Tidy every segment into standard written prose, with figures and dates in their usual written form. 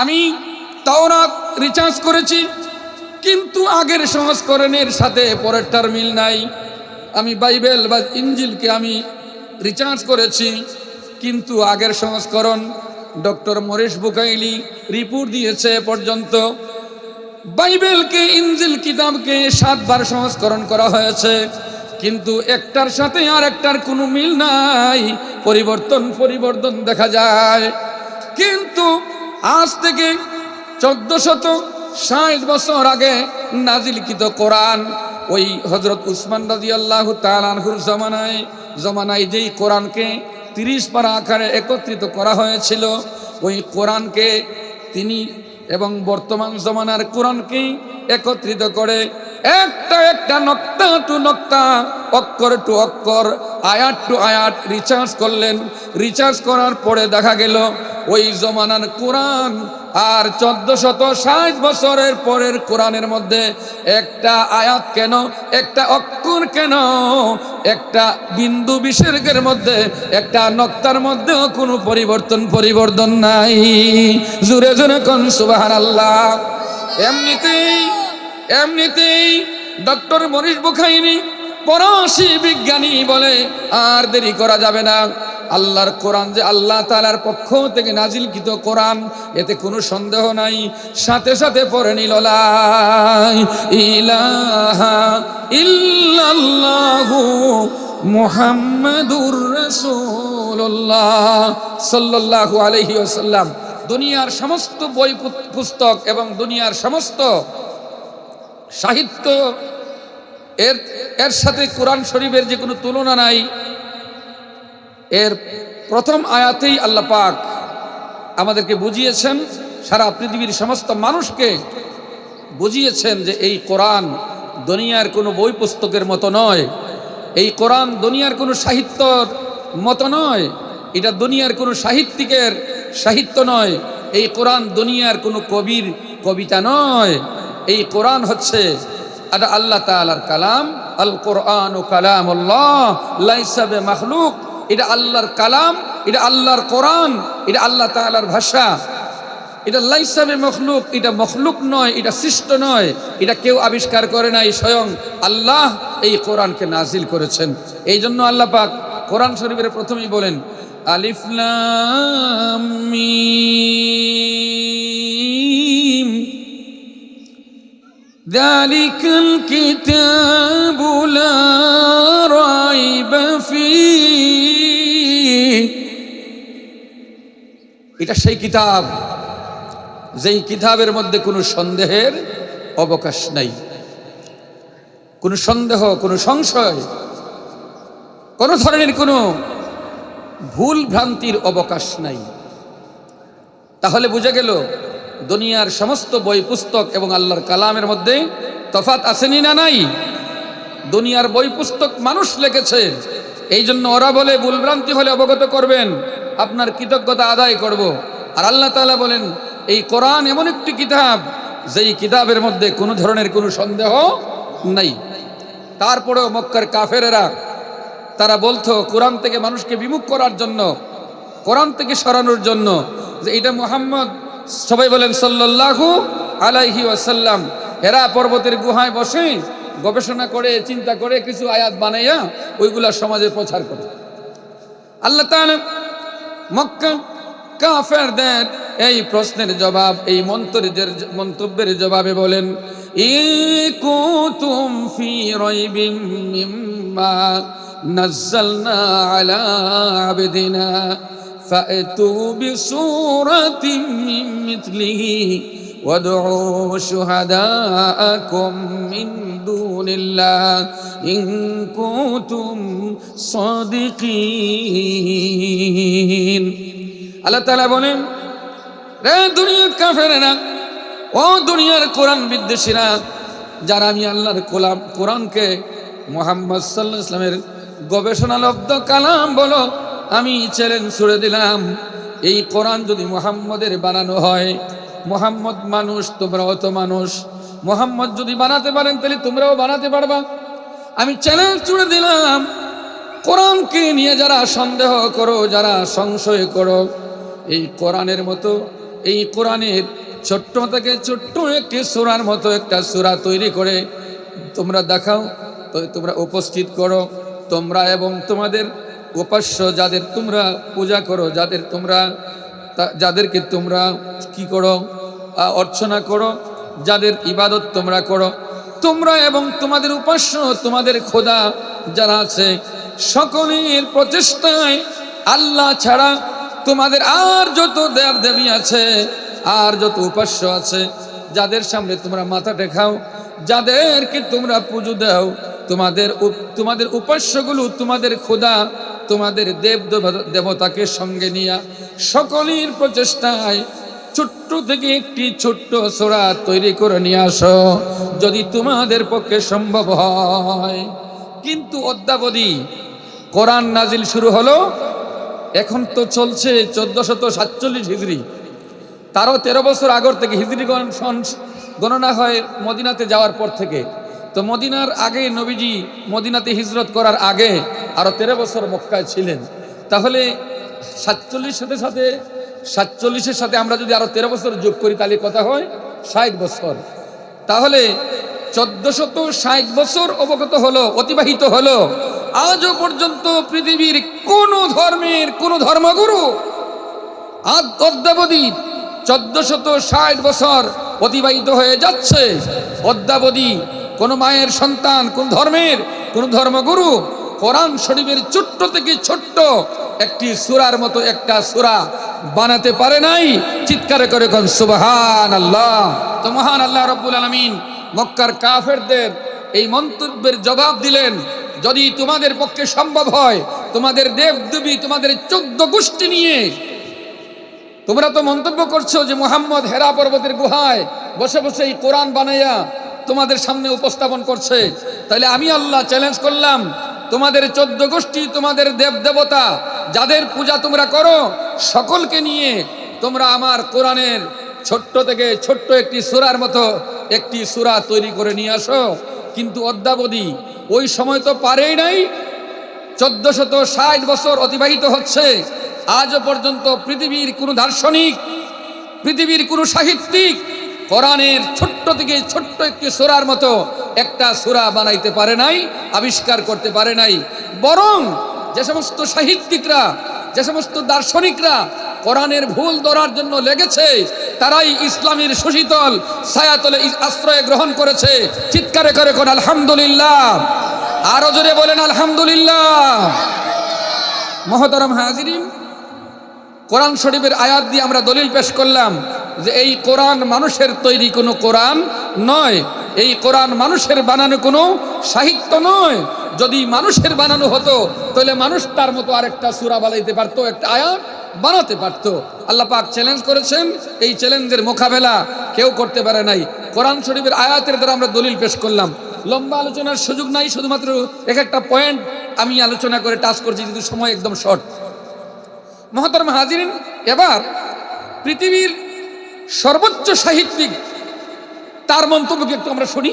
আমি তাওরাত রিচার্জ করেছি, কিন্তু আগের সংস্করণের সাথে পরেরটার মিল নাই। আমি বাইবেল বা ইনজিলকে আমি রিচার্জ করেছি, কিন্তু আগের সংস্করণ ডক্টর মরিস বুকাইলি রিপোর্ট দিয়েছে পর্যন্ত বাইবেলকে, ইনজিল কিতাবকে 7 বার সংস্করণ করা হয়েছে, কিন্তু একটার সাথে আর একটার কোনো মিল নাই, পরিবর্তন দেখা যায়। কিন্তু আজ থেকে 1460 বছর আগে নাজিলকৃত কোরআন, ওই হযরত উসমান রাদিয়াল্লাহু তাআলা আনহুর জমানায় যেই কোরআনকে 30 পারা আকারে একত্রিত করা হয়েছিল, ওই কোরআনকে তিনি এবং বর্তমান জমানার কোরআনকে একত্রিত করে একটা নক্তা টু নক্তা, অক্ষর টু অক্ষর, আয়াত টু আয়াত রিচার্জ করলেন। রিচার্জ করার পরে দেখা গেল ওই জমানার কোরআন আর 1460 বছরের পরের কোরআনের মধ্যে একটা আয়াত কেন, একটা অক্ষর কেন, একটা বিন্দু বিসর্গের মধ্যে, একটা নক্তার মধ্যেও কোনো পরিবর্তন নাই। জোরে জোরে কোন সুবহানাল্লাহ। এমনিতেই ডক্টর মরিস বুখাইরি ফরাসি বিজ্ঞানী বলে, আর দেরি করা যাবে না, আল্লাহর কোরআন যে আল্লাহ তাআলার পক্ষ থেকে নাজিলকৃত কোরআন, এতে কোনো সন্দেহ নাই। সাথে সাথে পড়ে নিল লা ইলাহা ইল্লাল্লাহু মুহাম্মাদুর রাসূলুল্লাহ সাল্লাল্লাহু আলাইহি ওয়াসাল্লাম। দুনিয়ার সমস্ত বই পুস্তক এবং দুনিয়ার সমস্ত সাহিত্য এর সাথে কোরআন শরীফের যে কোনো তুলনা নাই। এর প্রথম আয়াতেই আল্লাহ পাক আমাদেরকে বুঝিয়েছেন, সারা পৃথিবীর সমস্ত মানুষকে বুঝিয়েছেন যে এই কোরআন দুনিয়ার কোনো বই পুস্তকের মতো নয়, এই কোরআন দুনিয়ার কোনো সাহিত্যর মতো নয়, এটা দুনিয়ার কোনো সাহিত্যিকের সাহিত্য নয়, এই কোরআন দুনিয়ার কোনো কবির কবিতা নয়। এই কোরআন হচ্ছে এটা আল্লাহ তাআলার কালাম। আল কোরআনু কালামুল্লাহ লাইসা বিমাখলুক। এটা আল্লাহর কালাম, এটা আল্লাহর কোরআন, এটা আল্লাহ তাআলার ভাষা। এটা লাইসা বিমাখলুক, এটা মখলুক নয়, এটা সৃষ্ট নয়, এটা কেউ আবিষ্কার করে নাই, স্বয়ং আল্লাহ এই কোরআনকে নাজিল করেছেন। এই জন্য আল্লাহ পাক কোরআন শরীফের প্রথমেই বলেন আলিফ লাম মিম যালিকাল কিতাবু লা রাইবা ফীহ। এটা সেই কিতাব যেই কিতাবের মধ্যে কোনো সন্দেহের অবকাশ নাই, কোনো সন্দেহ, কোনো সংশয়, কোনো ধরনের কোনো ভুল ভ্রান্তির অবকাশ নাই। তাহলে বুঝা গেল দুনিয়ার সমস্ত বই পুস্তক এবং আল্লাহর কালামের মধ্যে তফাৎ আসেনি না নাই? দুনিয়ার বই পুস্তক মানুষ লিখেছে, এই জন্য ওরা বলে ভুলভ্রান্তি হলে অবগত করবেন, আপনার কৃতজ্ঞতা আদায় করব। আর আল্লাহ তাআলা বলেন এই কোরআন এমন একটি কিতাব যেই কিতাবের মধ্যে কোনো ধরনের কোনো সন্দেহ নাই। তারপরেও মক্কার কাফেরেরা তারা বলতো কোরআন থেকে মানুষকে বিমুখ করার জন্য, কোরআন থেকে সরানোর জন্য, যে এটা মুহাম্মদ, সবাই বলেন সাল্লাল্লাহু আলাইহি ওয়াসাল্লাম। এরা পর্বতের গুহায় বসে গবেষণা করে, চিন্তা করে কিছু আয়াত বানাইয়া ওইগুলা সমাজে প্রচার করে। আল্লাহ তাআলা মক্কা কাফেরদের এই প্রশ্নের জবাব, এই মন্তব্যের জবাবে বলেন ইন কুনতুম ফি রাইবিম মিম্মা নাযালনা আলা আবদিনা ফাতু বিসূরাতিন মিন মিথলিহি ওয়াদউ শুহাদাআকুম মিন দুনিল্লাহ ইন কুনতুম সাদিকিন। আল্লাহ তাআলা বলেন, রে দুনিয়ার কাফেরেরা, ও দুনিয়ার কোরআন বিদ্বেষীরা, যারা আমি আল্লাহর কোরআনকে মুহাম্মদ সাল্লাল্লাহু আলাইহি ওয়াসাল্লামের গবেষণালব্ধ কালাম বলো, আমি চ্যালেঞ্জ ছুড়ে দিলাম, এই কোরআন যদি মুহাম্মদের বানানো হয়, মুহাম্মদ মানুষ, তোমরাও তো মানুষ, মুহাম্মদ যদি বানাতে পারেন তাহলে তোমরাও বানাতে পারবা। আমি চ্যালেঞ্জ ছুড়ে দিলাম, কোরআনকে নিয়ে যারা সন্দেহ করো, যারা সংশয় করো, এই কোরআনের মতো এই কোরআনের ছোট্ট থেকে ছোট্ট একটি সূরার মতো একটা সূরা তৈরি করে তোমরা দেখাও, তো তোমরা উপস্থিত করো, তোমরা এবং তোমাদের উপাস্য যাদের তোমরা পূজা করো, যাদেরকে তোমরা কি করো, অর্চনা করো, যাদের ইবাদত তোমরা করো, তোমরা এবং তোমাদের উপাস্য তোমাদের খোদা যারা আছে সকলের প্রচেষ্টায় আল্লাহ ছাড়া তোমাদের আর যত দেব দেবী আছে, আর যত উপাস্য আছে, যাদের সামনে তোমরা মাথা টেকাও, যাদেরকে তোমরা পুজো দাও, তোমাদের উপাস্যগুলো, তোমাদের খোদা, তোমাদের দেবতাকে সঙ্গে নিয়ে সকলের প্রচেষ্টায় ছোট্ট থেকে একটি ছোট্ট সূরা তৈরি করে নিয়ে আসো, যদি তোমাদের পক্ষে সম্ভব হয়। কিন্তু অদ্যাবধি কোরআন নাজিল শুরু হলো, এখন তো চলছে 1447 হিজরি, তারও 13 বছর আগর থেকে হিজরি গণনা হয় মদিনাতে যাওয়ার পর থেকে। তো মদিনার আগে নবীজি মদিনাতে হিজরত করার আগে আরো 13 বছর মক্কায় ছিলেন। তাহলে 47-এর সাথে আমরা যদি আরো 13 বছর যোগ করি তাহলে কথা হয় 60 বছর। তাহলে 1460 বছর অতিবাহিত হলো, আজও পর্যন্ত পৃথিবীর কোন ধর্মের কোন ধর্মগুরু অদ্যাবধি 1460 বছর অতিবাহিত হয়ে যাচ্ছে, অদ্যাবধি কোন মায়ের সন্তান, কোন ধর্মের কোন ধর্মগুরু কোরআন শরীফের ছোট্ট থেকে ছোট্ট একটি সূরার মতো একটা সূরা বানাতে পারে নাই। চিৎকার করে কোন সুবহানাল্লাহ। তো মহান আল্লাহ রাব্বুল আলামিন মক্কার কাফেরদের এই মন্তব্যের জবাব দিলেন, যদি তোমাদের পক্ষে সম্ভব হয়, তোমাদের দেবদেবী, তোমাদের 14 গোষ্ঠী নিয়ে তোমরা তো মন্তব্য করছো যে মুহাম্মদ হেরা পর্বতের গুহায় বসে বসে এই কোরআন বানাইয়া তোমাদের সামনে উপস্থাপন করছে, তাহলে আমি আল্লাহ চ্যালেঞ্জ করলাম, তোমাদের 14 গোষ্ঠী, তোমাদের দেবদেবতা যাদের পূজা তোমরা করো, সকলকে নিয়ে তোমরা আমার কোরআনের ছোট্ট থেকে ছোট্ট একটি সূরার মতো একটি সূরা তৈরি করে নিয়ে আসো। কিন্তু অদ্যাবধি ওই সময় তো পারেই নাই, 1460 বছর অতিবাহিত হচ্ছে, আজও পর্যন্ত পৃথিবীর কোনো দার্শনিক, পৃথিবীর কোনো সাহিত্যিক কোরআনের ছোট্ট থেকে ছোট্ট একটি সূরার মতো একটা সূরা বানাইতে পারে নাই, আবিষ্কার করতে পারে নাই। বরং যে সমস্ত সাহিত্যিকরা, যে সমস্ত দার্শনিকরা কোরআনের ভুল ধরার জন্য লেগেছে, তারাই ইসলামের সুশীতল ছায়াতলে আশ্রয় গ্রহণ করেছে। চিৎকারে করে কোন আলহামদুলিল্লাহ, আরো জোরে বলেন আলহামদুলিল্লাহ। মহতরম হাজিরিন, কোরআন শরীফের আয়াত দিয়ে আমরা দলিল পেশ করলাম যে এই কোরআন মানুষের তৈরি কোনো কোরআন নয়, এই কোরআন মানুষের বানানো কোনো সাহিত্য নয়। যদি মানুষের বানানো হতো তাহলে মানুষ তার মতো আরেকটা সূরা বানাইতে পারতো, একটা আয়াত বানাতে পারতো। আল্লাহ পাক চ্যালেঞ্জ করেছেন, এই চ্যালেঞ্জের মোকাবেলা কেউ করতে পারে নাই। কোরআন শরীফের আয়াতের দ্বারা আমরা দলিল পেশ করলাম। লম্বা আলোচনার সুযোগ নাই, শুধুমাত্র একটা পয়েন্ট আমি আলোচনা করে টাচ করছি, কিন্তু সময় একদম শর্ট। মহতরম হাজিরিন, এবার পৃথিবীর সর্বোচ্চ সাহিত্যিক তার মন্তব্যকে একটু আমরা শুনি।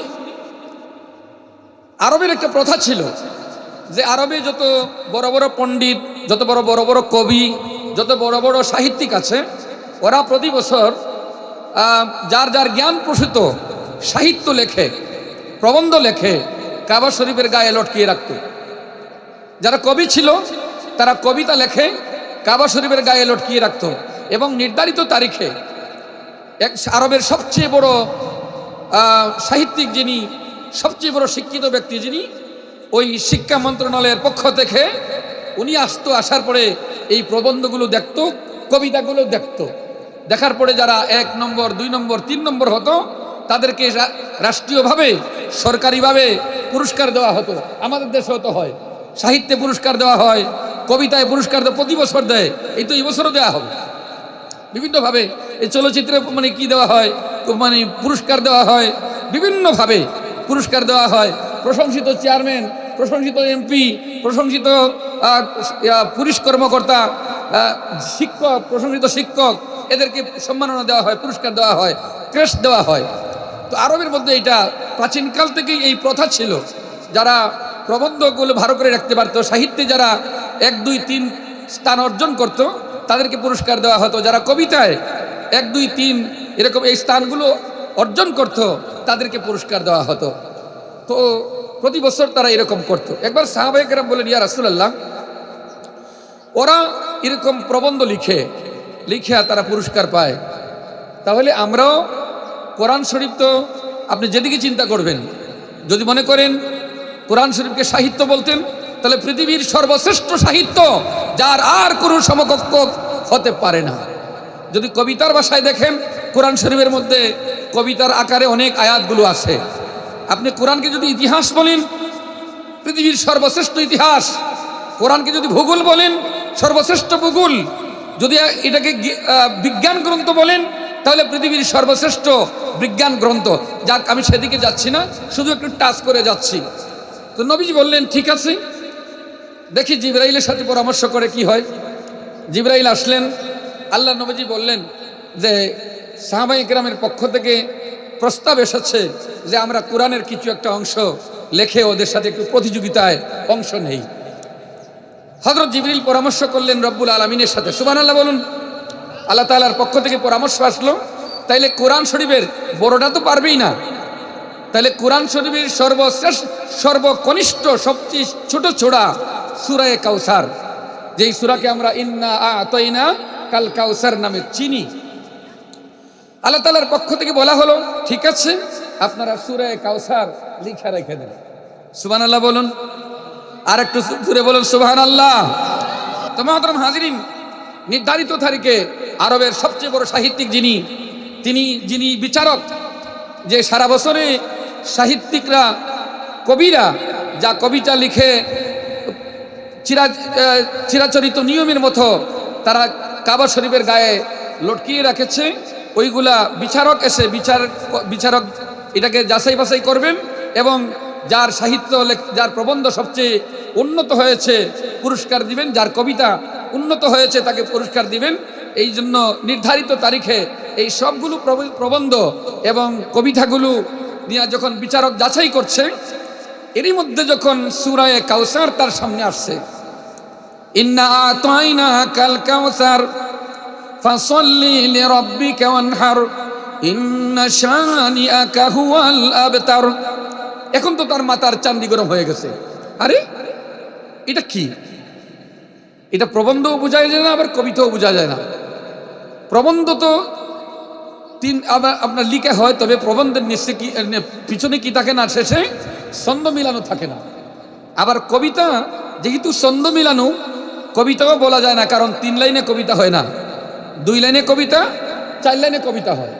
আরবের একটা প্রথা ছিল যে আরবে যত বড় বড় পণ্ডিত, যত বড় বড় কবি, যত বড় বড় সাহিত্যিক আছে, ওরা প্রতি বছর যার যার জ্ঞান প্রসূত সাহিত্য লেখে, প্রবন্ধ লেখে, কাবা শরীফের গায়ে লটকিয়ে রাখত। যারা কবি ছিল তারা কবিতা লেখে, কাবা শরীফের গায়ে লটকিয়ে রাখত, এবং নির্ধারিত তারিখে আরবের সবচেয়ে বড় সাহিত্যিক যিনি, সবচেয়ে বড় শিক্ষিত ব্যক্তি যিনি, ওই শিক্ষা মন্ত্রণালয়ের পক্ষ থেকে উনি আসার পরে এই প্রবন্ধগুলো দেখত, কবিতাগুলো দেখত। দেখার পরে যারা 1 নম্বর, 2 নম্বর, 3 নম্বর হতো তাদেরকে রাষ্ট্রীয়ভাবে, সরকারিভাবে পুরস্কার দেওয়া হতো। আমাদের দেশেও তো হয়, সাহিত্যে পুরস্কার দেওয়া হয়, কবিতায় পুরস্কার প্রতি বছর দেয়, এই তো এই বছরও দেওয়া হবে বিভিন্নভাবে। এই চলচ্চিত্রে মানে কি দেওয়া হয়, মানে পুরস্কার দেওয়া হয়, বিভিন্নভাবে পুরস্কার দেওয়া হয়। প্রশংসিত চেয়ারম্যান, প্রশংসিত এমপি, প্রশংসিত পুলিশ কর্মকর্তা, শিক্ষক, প্রশংসিত শিক্ষক, এদেরকে সম্মাননা দেওয়া হয়, পুরস্কার দেওয়া হয়, ক্রেস্ট দেওয়া হয়। তো আরবের মধ্যে এটা প্রাচীনকাল থেকেই এই প্রথা ছিল। যারা প্রবন্ধগুলো ভালো করে রাখতে পারতো, সাহিত্যে যারা 1, 2, 3 স্থান অর্জন করত, তাদেরকে পুরস্কার দেওয়া হতো। যারা কবিতায় 1, 2, 3 এরকম এই স্থানগুলো অর্জন করত, তাদেরকে পুরস্কার দেওয়া হতো। তো প্রতি বছর তারা এরকম করত। একবার সাহাবায়ে কেরাম বলেন, ইয়া রাসূলুল্লাহ, ওরা এরকম প্রবন্ধ লিখে তারা পুরস্কার পায়, তাহলে আমরাও কোরআন শরীফ, তো আপনি যেদিকে চিন্তা করবেন, যদি মনে করেন কোরআন শরীফকে সাহিত্য বলতেন, তাহলে পৃথিবীর সর্বশ্রেষ্ঠ সাহিত্য, যার আর কোনো সমকক্ষ হতে পারে না। যদি কবিতার ভাষায় দেখেন, কোরআন শরীফের মধ্যে কবিতার আকারে অনেক আয়াতগুলো আছে। আপনি কোরআনকে যদি ইতিহাস বলেন, পৃথিবীর সর্বশ্রেষ্ঠ ইতিহাস। কোরআনকে যদি ভূগোল বলেন, সর্বশ্রেষ্ঠ ভূগোল। যদি এটাকে বিজ্ঞান গ্রন্থ বলেন, তাহলে পৃথিবীর সর্বশ্রেষ্ঠ বিজ্ঞান গ্রন্থ। যাক, আমি সেদিকে যাচ্ছি না, শুধু একটু টাচ করে যাচ্ছি। তো নবীজি বললেন, ঠিক আছে, দেখি জিবরাইলের সাথে পরামর্শ করে কি হয়। জিবরাইল আসলেন, আল্লাহ নবীজি বললেন যে সাহাবায়ে কেরামের পক্ষ থেকে প্রস্তাব এসেছে যে আমরা কোরআনের কিছু একটা অংশ লেখে ওদের সাথে একটু প্রতিযোগিতায় অংশ নেই। হযরত জিবরিল পরামর্শ করলেন রব্বুল আলামিনের সাথে। সুবহানাল্লাহ বলুন। আল্লাহ তাআলার পক্ষ থেকে পরামর্শ আসলো, তাইলে কোরআন শরীফের বড়টা তো পারবেই না, তাহলে কোরআন শরীফের সর্বশ্রেষ্ঠ, সর্বকনিষ্ঠ, সবচেয়ে ছোট ছোড়া সূরা কাউসার, যেই সূরাকে আমরা ইন্না আ'তাইনা কাল কাউসার নামে চিনি, আল্লাহ তাআলার পক্ষ থেকে বলা হলো, ঠিক আছে, আপনারা সূরা কাউসার লিখে রেখে দেন। সুবহানাল্লাহ বলুন। আর একটু জোরে বলুন সুবহানাল্লাহ। তো মুহতারাম হাজিরিন, নির্ধারিত তারিখে আরবের সবচেয়ে বড় সাহিত্যিক যিনি বিচারক, যে সারা বছরে সাহিত্যিকরা, কবিরা যা কবিতা লিখে চিরাচরিত নিয়মের মতো তারা কাবা শরীফের গায়ে লটকিয়ে রেখেছে, ওইগুলা বিচারক এসে বিচারক এটাকে যাচাই বাছাই করবেন এবং যার সাহিত্য, যার প্রবন্ধ সবচেয়ে উন্নত হয়েছে পুরস্কার দিবেন, যার কবিতা উন্নত হয়েছে তাকে পুরস্কার দিবেন। এই জন্য নির্ধারিত তারিখে এই সবগুলো প্রবন্ধ এবং কবিতাগুলো নিয়ে যখন বিচারক যাচাই করছে, এরই মধ্যে যখন সূরা কাউসার তার সামনে আসছে, ইন্না আ'তাইনা কাল কাউসার ফাসাল্লি লিরাব্বিকা ওয়ানহার ইন্না শানিআকা হুয়াল আবতার। এখন তো তার মাথার চান্দি গরম হয়ে গেছে। আরে এটা কি? এটা প্রবন্ধও বোঝা যায় না, আবার কবিতাও বোঝা যায় না। প্রবন্ধ তো আপনার লিখে হয়, তবে প্রবন্ধের নিচে কি, পিছনে কি থাকে না, শেষে ছন্দ মিলানো থাকে না। আবার কবিতা যেহেতু ছন্দ মিলানো, কবিতাও বলা যায় না, কারণ 3 লাইনে কবিতা হয় না, 2 লাইনে কবিতা, 4 লাইনে কবিতা হয়।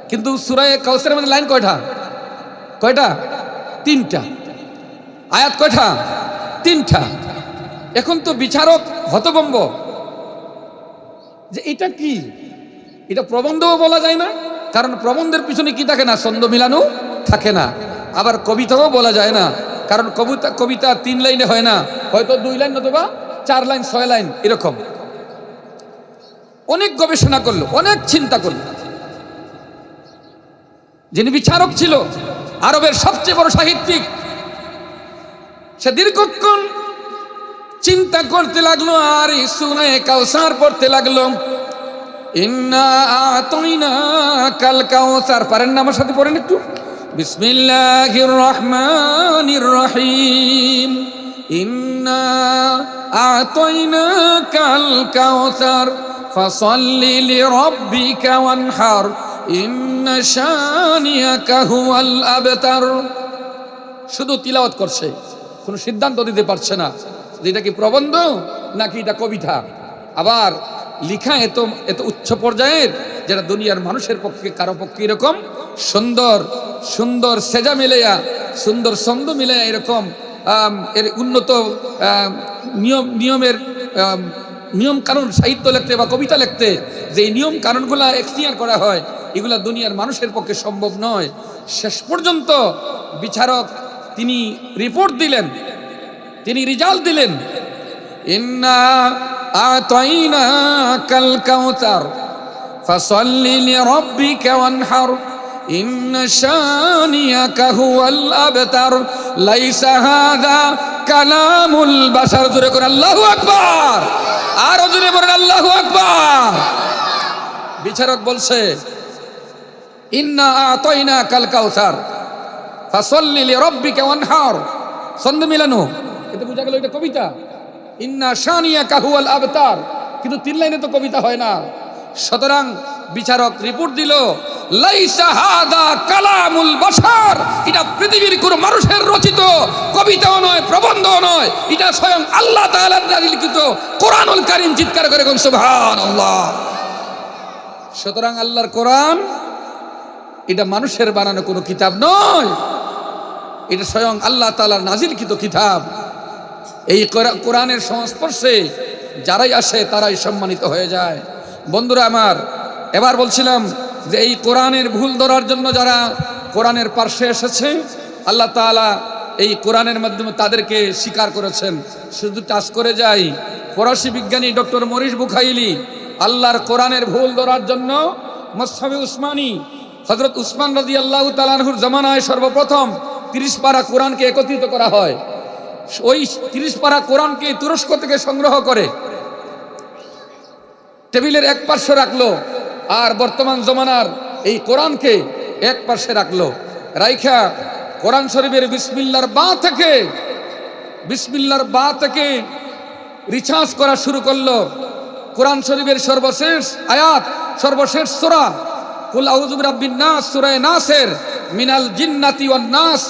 কিন্তু সূরা কাউসারের মধ্যে লাইন কয়টা? 3টা। আয়াত কয়টা? 3টা। এখন তো বিচারক হতভম্ব যে এটা কি, এটা প্রবন্ধও বলা যায় না, কারণ প্রবন্ধের পিছনে কি থাকে না, ছন্দ মিলানো থাকে না। আবার কবিতাও বলা যায় না, কারণ কবিতা 3 লাইনে হয় না, হয়তো 2 লাইন অথবা 4 লাইন, 6 লাইন এরকম। অনেক গবেষণা করলো, অনেক চিন্তা করলো। যিনি বিচারক ছিল, আরবের সবচেয়ে বড় সাহিত্যিক, সে দীর্ঘক্ষণ চিন্তা করতে লাগলো আর সূরা কাউসার পড়তে লাগলো। ইন্না আ'তাইনা কাল কাউসার, পারেন না? আমার সাথে পড়েন একটু। বিসমিল্লাহির রহমানির রহিম। ইন্না আ'তাইনা কাল কাউসার ফাসাল্লি লিরাব্বিকা ওয়ানহার ইন্না শানিআকা হুয়াল আবতার। শুধু তিলাওয়াত করছে, কোনো সিদ্ধান্ত দিতে পারছে না যে এটা কি প্রবন্ধ নাকি এটা কবিতা। আবার লিখা এত উচ্চ পর্যায়ের, যেটা দুনিয়ার মানুষের পক্ষে, কারো পক্ষে এরকম সুন্দর সেজা মিলাইয়া, সুন্দর ছন্দ মিলাইয়া, এরকম এর উন্নত নিয়ম কানুন সাহিত্য লিখতে বা কবিতা লিখতে যে নিয়ম কানুনগুলা এখতিয়ার করা হয়, এগুলা দুনিয়ার মানুষের পক্ষে সম্ভব নয়। শেষ পর্যন্ত বিচারক তিনি রিপোর্ট দিলেন, তিনি রেজাল্ট দিলেন, ইন্না আ'তাইনা কাল কাউসার ফাসাল্লি লিরাব্বিকা ওয়ানহার ইন্না শানিআকা হুয়াল আবতার লাইসা হাযা কালামুল বাশার। জোরে করে আল্লাহু আকবার। আর জোরে বলেন আল্লাহু আকবার। বিচারক বলছে ইন্না আতাইনা কাল কাউসার ফাসাল্লি লিরাব্বিকা ওয়ানহার, ছন্দ মিলানো, এটা বোঝা গেল এটা কবিতা। ইন্না শানিয়াকা হুয়াল আবতার, কিন্তু 3 লাইনে তো কবিতা হয় না। সুতরাং বিচারক রিপোর্ট দিল লাইসা হাদা কালামুল বাশার, এটা পৃথিবীর কোন মানুষের রচিত কবিতাও নয়, প্রবন্ধও নয়, এটা স্বয়ং আল্লাহ তাআলার লিখিত কোরআনুল কারীম। চিৎকার করে কোন সুবহানাল্লাহ। সুতরাং আল্লাহর কোরআন এটা মানুষের বানানো কোনো কিতাব নয়, এটা স্বয়ং আল্লাহ তাআলার নাজিলকৃত কিতাব। এই কোরআনের সংস্পর্শে যারাই আসে তারাই সম্মানিত হয়ে যায়। বন্ধুরা আমার, এবার বলছিলাম যে এই কোরআনের ভুল ধরার জন্য যারা কোরআনের পার্শ্বে এসেছে, আল্লাহ তাআলা এই কোরআনের মাধ্যমে তাদেরকে স্বীকার করেছেন। শুধু টাচ করে যাই, ফরাসি বিজ্ঞানী ডক্টর মরিস বুখাইলি আল্লাহর কোরআনের ভুল ধরার জন্য মুসহাফে উসমানী হযরত উসমান রাদিয়াল্লাহু তাআলা আনহুর জামানায় সর্বপ্রথম 30 পারা কোরআনকে একত্রিত করা হয়। ওই 30 পারা কোরআনকে তুরস্ক থেকে সংগ্রহ করে টেবিলের এক পার্শ্বে রাখলো, আর বর্তমান জমানার এই কোরআনকে এক পার্শ্বে রাখলো। রাইখা কোরআন শরীফের বিসমিল্লাহর বা থেকে রিসার্চ করা শুরু করলো। কোরআন শরীফের সর্বশেষ আয়াত, সর্বশেষ সূরা কুল আউযু বিরাব্বিন নাস, সূরা নাসের মিনাল জিন্নাতি ওয়ান নাস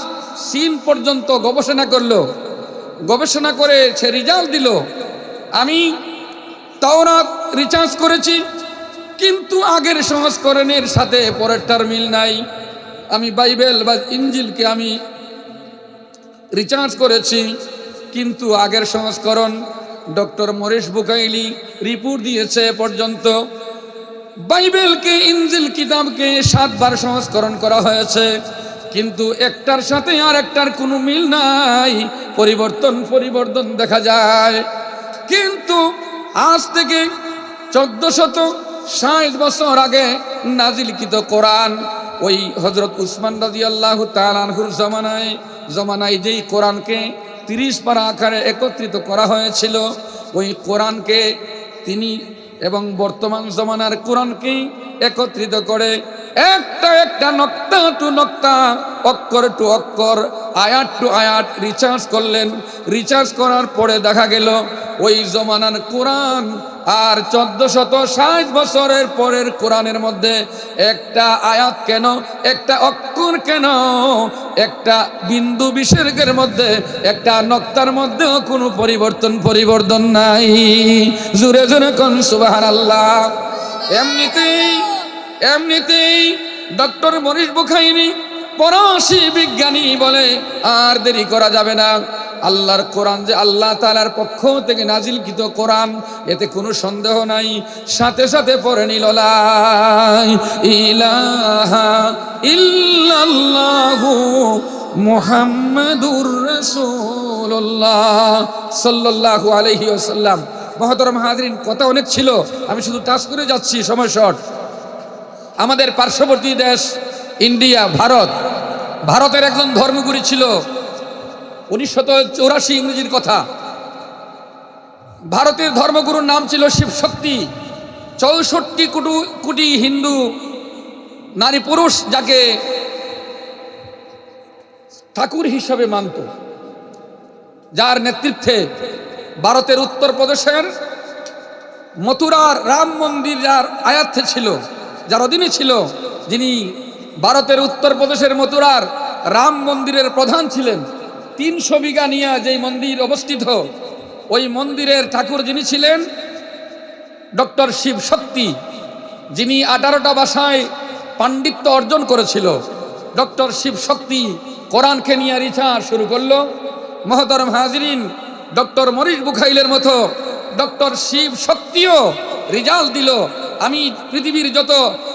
সিন পর্যন্ত গবেষণা করলো। গবেষণা করে সে রেজাল্ট দিল, আমি তাওরাত রিসার্চ করেছি কিন্তু আগের সংস্করণের সাথে পরেরটার মিল নাই। আমি বাইবেল বা ইনজিলকে আমি রিসার্চ করেছি কিন্তু আগের সংস্করণ। ডক্টর মরিস বুখাইলি রিপোর্ট দিয়েছে পর্যন্ত বাইবেলকে, ইনজিল কিতাবকে 7 বার সংস্করণ করা হয়েছে কিন্তু একটার সাথে আর একটার কোনো মিল নাই, পরিবর্তন দেখা যায়। কিন্তু আজ থেকে 1460 বছর আগে নাজিলকৃত কোরআন, ওই হযরত উসমান রাদিয়াল্লাহু তাআলা আনহুর জমানায় যেই কোরআনকে 30 পারা আকারে একত্রিত করা হয়েছিল, ওই কোরআনকে তিনি এবং বর্তমান জমানার কোরআনকে একত্রিত করে একটা নক্তা টু নক্তা, অক্ষর টু অক্ষর, আয়াত টু আয়াত রিসার্চ করলেন। রিসার্চ করার পরে দেখা গেল ওই জমানার কোরআন আর 1460 বছরের পরের কোরআনের মধ্যে একটা আয়াত কেন, একটা অক্ষর কেন, একটা বিন্দু বিসর্গের মধ্যে, একটা নক্তার মধ্যেও কোনো পরিবর্তন নাই। জোরে জোরে কোন সুবহানাল্লাহ। এমনিতেই ডক্টর মরিস বুখাইলি ফরাসি বিজ্ঞানী বলে আর দেরি করা যাবে না, আল্লাহর কোরআন যে আল্লাহ তাআলার পক্ষ থেকে নাজিলকৃত কোরআন, এতে কোনো সন্দেহ নাই। সাথে সাথে পড়ে নিল লা ইলাহা ইল্লাল্লাহু মুহাম্মাদুর রাসূলুল্লাহ সাল্লাল্লাহু আলাইহি ওয়াসাল্লাম। মহতরম হাজরিন, কথা অনেক ছিল, আমি শুধু টাচ করে যাচ্ছি, সময় শর্ট। আমাদের পার্শ্ববর্তী দেশ ইন্ডিয়া, ভারতের একজন ধর্মগুরু ছিল, 1984 ইংরেজির কথা। ভারতের ধর্মগুরুর নাম ছিল শিব শক্তি। 64 কোটি হিন্দু নারী পুরুষ যাকে ঠাকুর হিসাবে মানত, যার নেতৃত্বে ভারতের উত্তরপ্রদেশের মথুরার রাম মন্দির যার আয়াত্তে ছিল, যার অধীনে ছিল, যিনি ভারতের উত্তরপ্রদেশের মথুরার রাম মন্দিরের প্রধান ছিলেন। 300 বিঘা নিয়ে যেই মন্দির অবস্থিত, ওই মন্দিরের ঠাকুর যিনি ছিলেন ডক্টর শিব শক্তি, যিনি 18টা ভাষায় পাণ্ডিত্য অর্জন করেছিল। ডক্টর শিব শক্তি কোরআনকে নিয়ে রিসার্চ শুরু করলো। মহতরম হাজরিন, ডক্টর মরিস বুখাইলের মতো ডক্টর শিব শক্তিও রেজাল্ট দিল, আমি পৃথিবীর যত,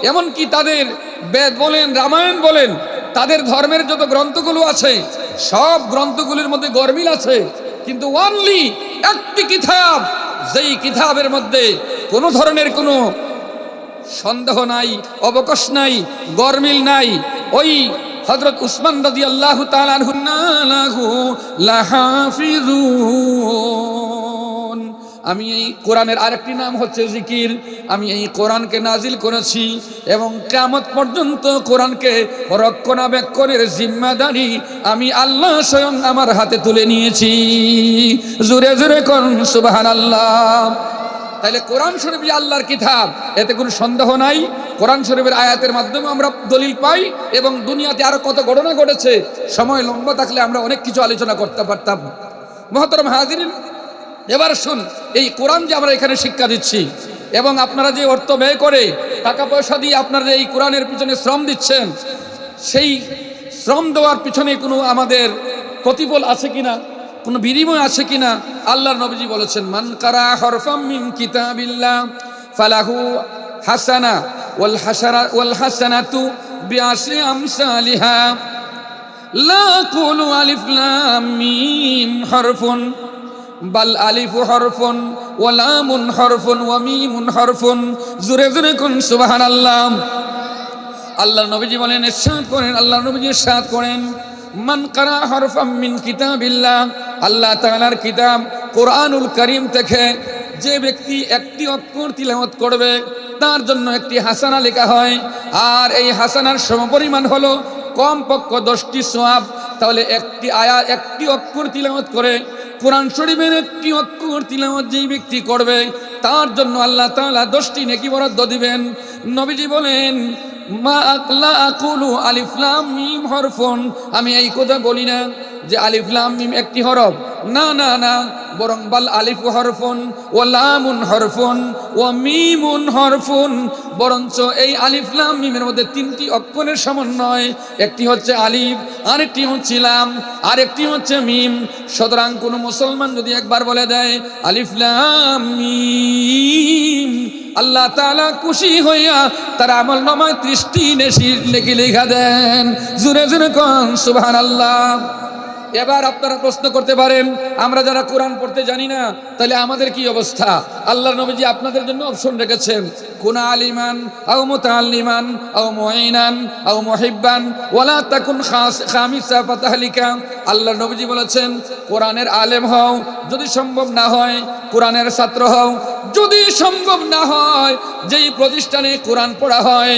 এমনকি তাদের বেদ বলেন, রামায়ণ বলেন, তাদের ধর্মের যত গ্রন্থগুলো আছে সব গ্রন্থগুলির মধ্যে গরমিল আছে, কিন্তু অনলি একটি কিতাব, যেই কিতাবের মধ্যে কোনো ধরনের কোনো সন্দেহ নাই, অবকাশ নাই, গরমিল নাই, ওই হযরত উসমান রাদিয়াল্লাহু তাআলা আনহু লাহাফিজুন আমি এই কোরআনের আরেকটি নাম হচ্ছে জিকির। আমি এই কোরআনকে নাজিল করেছি এবং কিয়ামত পর্যন্ত কোরআনকে রক্ষণাবেক্ষণের জিম্মাদারি আমি আল্লাহ স্বয়ং আমার হাতে তুলে নিয়েছি। জোরে জোরে কোন সুবহানাল্লাহ। তাইলে কোরআন শরীফ যে আল্লাহর কিতাব, এতে কোনো সন্দেহ নাই। কোরআন শরীফের আয়াতের মাধ্যমে আমরা দলিল পাই এবং দুনিয়াতে আরো কত ঘটনা ঘটেছে, সময় লম্বা থাকলে আমরা অনেক কিছু আলোচনা করতে পারতাম। মুহতারাম হাজিরিন, এবার শুন, এই কোরআন যে আমরা এখানে শিক্ষা দিচ্ছি এবং আপনারা যে অর্থ ব্যয় করে টাকা পয়সা দিয়ে আপনারা এই কোরআনের পিছনে শ্রম দিচ্ছেন, সেই শ্রম দেওয়ার পিছনে কোনো আমাদের প্রতিফল আছে কিনা, কোনো বিনিময় আছে কিনা? আল্লাহর নবীজি বলেছেন, মান কারা হরফাম মিন কিতাবিল্লাহ ফালাহু হাসানা ওয়াল হাসানাতু বিআশরি আমসালিহা লা কুলু আলিফ লাম মিম হরফুন বাল আলিফু হরফুন ওয়া লামুন হরফুন ওয়া মিমুন হরফুন। জোরে জোরে কোন সুবহানাল্লাহ। আল্লাহর নবীজি বলেন, ইরশাদ করেন, আল্লাহর নবীজি ইরশাদ করেন, মান কারা হরফাম মিন কিতাবিল্লাহ, আল্লাহ তাআলার কিতাব কোরআনুল কারীম থেকে যে ব্যক্তি একটি অক্ষর তিলাওয়াত করবে তার জন্য একটি হাসানা লেখা হয়, আর এই হাসানার সমপরিমাণ হলো কমপক্ষে 10টি সওয়াব। তাহলে একটি অক্ষর তিলাওয়াত করে কোরআন শরীফের একটি অক্ষর তিলাওয়াত যেই ব্যক্তি করবে তার জন্য আল্লাহ তাআলা 10টি নেকি বরাদ্দ দিবেন। নবীজি বলেন, মা আকলা আকুলু আলিফ লাম মিম হরফুন, আমি এই কথা বলি না যে আলিফ লাম মিম একটি হরফ, না না না, বরং বাল আলিফু হরফুন ওয়া লামুন হরফুন ওয়া মিমুন হরফুন, বরঞ্চ এই আলিফ লাম মিমের মধ্যে 3টি অক্ষরের সমন্বয়, একটি হচ্ছে আলিফ, আরেকটি হচ্ছে লাম, আরেকটি হচ্ছে মিম। সুতরাং কোনো মুসলমান যদি একবার বলে দেয় আলিফ লাম মিম, আল্লাহ তাআলা খুশি হইয়া তার আমল নামায় 30টি নেকি লেখা দেন। জোরে জোরে কোন সুবহানাল্লাহ। এবার আপনারা প্রশ্ন করতে পারেন, আমরা যারা কোরআন পড়তে জানি না তাহলে আমাদের কি অবস্থা? আল্লাহর নবীজি আপনাদের জন্য অপশন রেখেছেন, কুন আলিমান আও মুতাআল্লিমান আও মুঈনান আও মুহিব্বান ওয়ালা তাকুন খামিসা ফাতাহলিকা। আল্লাহর নবীজি বলেছেন, কোরআনের আলেম হও, যদি সম্ভব না হয় কোরআনের ছাত্র হও, যদি সম্ভব না হয় যেই প্রতিষ্ঠানে কোরআন পড়া হয়,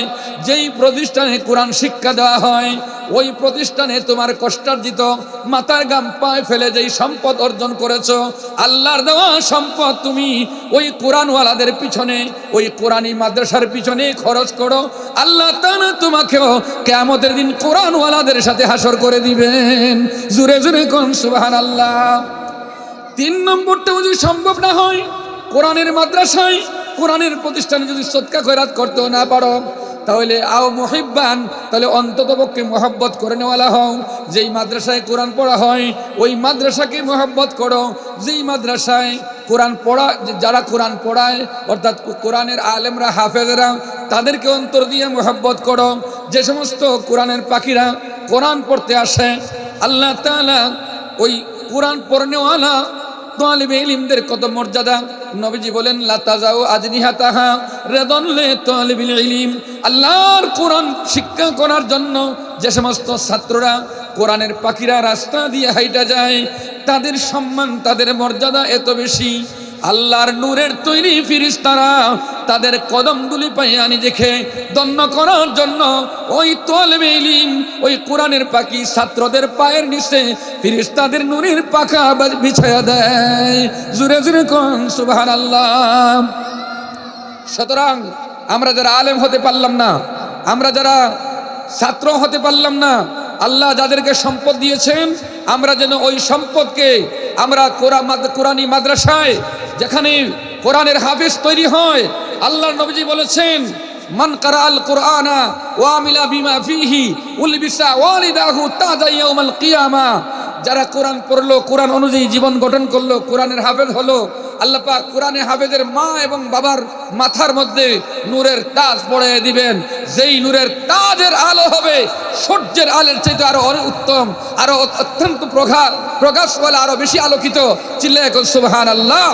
যেই প্রতিষ্ঠানে কোরআন শিক্ষা দেওয়া হয়, ওই প্রতিষ্ঠানে তোমার কষ্টার্জিত মাথার গাম পায়ে ফেলে যেই সম্পদ অর্জন করেছো, আল্লাহর দেওয়া সম্পদ তুমি ওই কোরআনওয়ালাদের পিছনে, ওই কোরআনী মাদ্রাসার পিছনে খরচ করো, আল্লাহ তাআলা তোমাকেও কিয়ামতের দিন কোরআনওয়ালাদের সাথে হাসর করে দিবেন। জোরে জোরে কোন সুবহানাল্লাহ। 3 নম্বরটা যদি সম্ভব না হয়, কোরআনের মাদ্রাসায়, কোরআনের প্রতিষ্ঠানে যদি সদকা খয়রাত করতে না পারো, তাহলে আও মুহিব্বান, তাহলে অন্ততপক্ষে মহব্বত করে নেওয়ালা হও। যেই মাদ্রাসায় কোরআন পড়া হয় ওই মাদ্রাসাকে মহব্বত করো, যেই মাদ্রাসায় কোরআন পড়া, যারা কোরআন পড়ায় অর্থাৎ কোরআনের আলেমরা হাফেজরা, তাদেরকে অন্তর দিয়ে মহব্বত করো। যে সমস্ত কোরআনের পাখিরা কোরআন পড়তে আসে, আল্লাহ তাআলা ওই কোরআন পড়নেওয়ালা তালিবে ইলমদের কত মর্যাদা। নবীজি বলেন, লা তাজাউ আজনিহাতাহা রিদান লি তালিবিল ইলম। আল্লাহর কোরআন শিক্ষা করার জন্য যে সমস্ত ছাত্ররা, কোরআনের পাখিরা রাস্তা দিয়ে হাইটা যায়, তাদের সম্মান, তাদের মর্যাদা এত বেশি। আল্লাহর নূরের তৈরি ফেরেশতারা তাদের কদম দুলি পাইয়া নিজেকে ধন্য করার জন্য ওই তালিবে ইলম, ওই কোরআনের পাখি ছাত্রদের পায়ের নিচে ফেরেশতাদের নূরের পাখা বিছায়া দেয়। জোরে জোরে কোন সুবহানাল্লাহ। সুতরাং আমরা যারা আলেম হতে পারলাম না, আমরা যারা ছাত্র হতে পারলাম না, আল্লাহ যাদেরকে সম্পদ দিয়েছেন, আমরা যেন ওই সম্পদকে আমরা কোরআনী মাদ্রাসায়, যেখানে কোরআনের হাফেজ তৈরি হয়, আল্লাহর নবীজি বলেছেন, মান কারাআল কুরআনা ওয়া আমিলা বিমা ফিহি উলবিসা ওয়ালিদাহু তাজা ইয়াউমাল কিয়ামা। যারা কোরআন পড়লো, কোরআন অনুযায়ী জীবন গঠন করলো, কোরআনের হাফেজ হলো, আল্লাহ পাক কোরআনে হাফেজের মা এবং বাবার মাথার মধ্যে নূরের তাজ পড়িয়ে দিবেন। যেই নূরের তাজের আলো হবে সূর্যের আলোর চাইতে আরো উত্তম, আরো অত্যন্ত প্রকাশওয়ালা, আরো বেশি আলোকিত। চিল্লায়ে বলেন সুবহানাল্লাহ।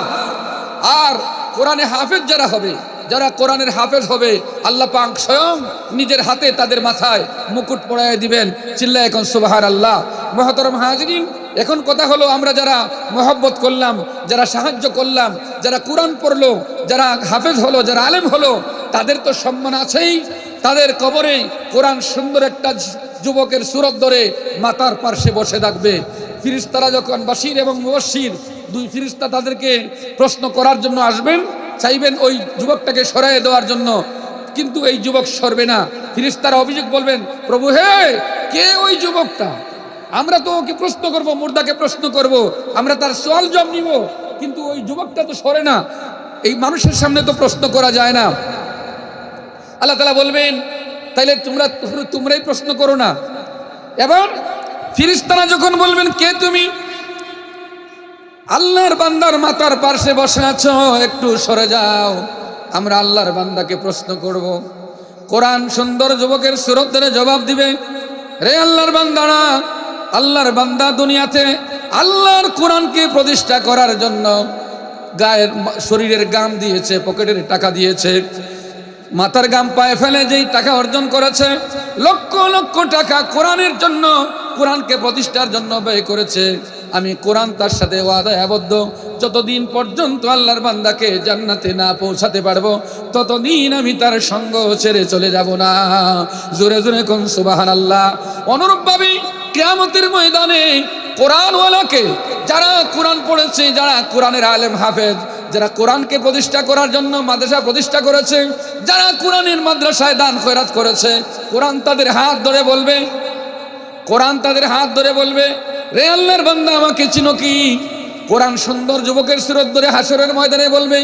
আর কোরআনে হাফেজ যারা হবে, যারা কোরআনের হাফেজ হবে, আল্লাহ পাক স্বয়ং নিজের হাতে তাদের মাথায় মুকুট পরাইয়া দিবেন। চিল্লায়ে বলেন সুবহানাল্লাহ। মুহতারাম হাজিরিন, এখন কথা হলো, আমরা যারা মহব্বত করলাম, যারা সাহায্য করলাম, যারা কোরআন পড়লো, যারা হাফেজ হলো, যারা আলেম হলো, তাদের তো সম্মান আছেই। তাদের কবরে কোরআন সুন্দর একটা যুবকের সুরত ধরে মাতার পার্শ্বে বসে থাকবে। ফিরিস্তারা যখন বাশির এবং মুবাশশির দুই ফিরিস্তা তাদেরকে প্রশ্ন করার জন্য আসবেন, চাইবেন ওই যুবকটাকে সরাইয়ে দেওয়ার জন্য, কিন্তু এই যুবক সরবে না। ফিরিস্তারা অভিযোগ বলবেন, প্রভু হে, কে ওই যুবকটা? আমরা তো ওকে প্রশ্ন করব, মুর্দাকে প্রশ্ন করব, আমরা তার সওয়াল জবাব নিব, কিন্তু ওই যুবকটা তো সরে না, এই মানুষের সামনে তো প্রশ্ন করা যায় না। আল্লাহ তাআলা বলবেন, তাইলে তোমরাই প্রশ্ন করো না। এবার ফিরিস্তারা যখন বলবেন, কে তুমি? আল্লাহর বান্দার মাথার পাশে বসে আছো, একটু সরে যাও, আমরা আল্লাহর বান্দাকে প্রশ্ন করব। কোরআন সুন্দর যুবকের সুরত ধরে জবাব দিবে, রে আল্লাহর বান্দারা, আল্লাহর বান্দা দুনিয়াতে আল্লাহর কোরআনকে প্রতিষ্ঠা করার জন্য গায়ের শরীরের গাম দিয়েছে, পকেটের টাকা দিয়েছে, মাথার গাম পায়ে ফেলে যেই টাকা অর্জন করেছে, লক্ষ লক্ষ টাকা কোরআনের জন্য, কোরআনকে প্রতিষ্ঠার জন্য ব্যয় করেছে। আমি কোরআন তার সাথে ওয়াদায় আবদ্ধ, যতদিন পর্যন্ত আল্লাহর বান্দাকে জান্নাতে না পৌঁছাতে পারবো, ততদিন আমি তার সঙ্গ ছেড়ে চলে যাব না। জোরে জোরে কোন সুবহানাল্লাহ। অনুরূপভাবে কিয়ামতের ময়দানে কোরআনওয়ালাকে, যারা কোরআন পড়েছে, যারা কোরআনের আলেম হাফেজ, যারা কোরআনকে প্রতিষ্ঠা করার জন্য মাদ্রাসা প্রতিষ্ঠা করেছে, যারা কোরআনের মাদ্রাসায় দান খয়রাত করেছে, কোরআন তাদের হাত ধরে বলবে, কোরআন তাদের হাত ধরে বলবে, রে আল্লাহর বান্দা, আমাকে চিনো কি? কোরআন সুন্দর যুবকের সুরত ধরে হাসরের ময়দানে বলবে,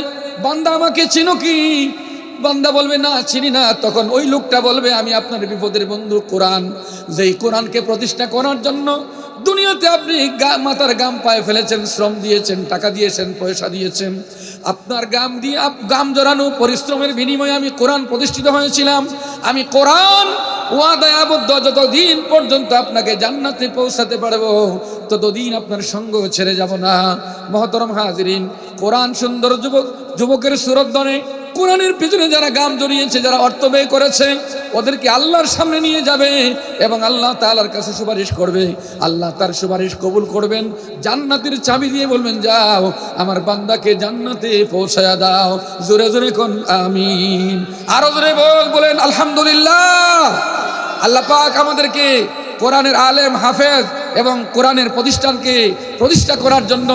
বান্দা আমাকে চিনো কি? বান্দা বলবে, না চিনি না। তখন ওই লোকটা বলবে, আমি আপনার বিপদের বন্ধু কোরআন, যেই কোরআনকে প্রতিষ্ঠা করার জন্য দুনিয়াতে আপনি মাথার গাম পায়ে ফেলেছেন, শ্রম দিয়েছেন, টাকা দিয়েছেন, পয়সা দিয়েছেন, আপনার গাম দিয়ে গাম জড়ানো পরিশ্রমের বিনিময়ে আমি কোরআন প্রতিষ্ঠিত হয়েছিলাম। আমি কোরআন ওয়াদায় আবদ্ধ, যতদিন পর্যন্ত আপনাকে জান্নাতে পৌঁছাতে পারবো, ততদিন আপনার সঙ্গ ছেড়ে যাব না। মহতরম হাজিরিন, কোরআন সুন্দর যুবকের সুরত ধরে কোরআনের পিছনে যারা গাম জড়িয়েছে, যারা অর্থ ব্যয় করেছে, ওদেরকে আল্লাহর সামনে নিয়ে যাবে এবং আল্লাহ তাআলার কাছে সুপারিশ করবে। আল্লাহ তার সুপারিশ কবুল করবেন, জান্নাতের চাবি দিয়ে বলবেন, যাও আমার বান্দাকে জান্নাতে পৌঁছায়া দাও। জোরে জোরে কোন আমিন। আরো জোরে বলেন আলহামদুলিল্লাহ। আল্লাহ পাক আমাদেরকে কোরআনের আলেম হাফেজ এবং কোরআনের প্রতিষ্ঠানকে প্রতিষ্ঠা করার জন্য,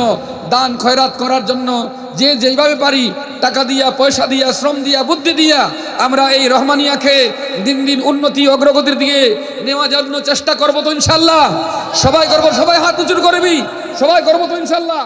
দান খয়রাত করার জন্য যে যেইভাবে পারি, টাকা দিয়া, পয়সা দিয়া, শ্রম দিয়া, বুদ্ধি দিয়া, আমরা এই রহমানিয়াকে দিন দিন উন্নতি অগ্রগতির দিকে নেওয়ার জন্য চেষ্টা করবো তো ইনশাল্লাহ। সবাই করবো, সবাই হাত উঁচু করবি, সবাই করবো তো ইনশাল্লাহ।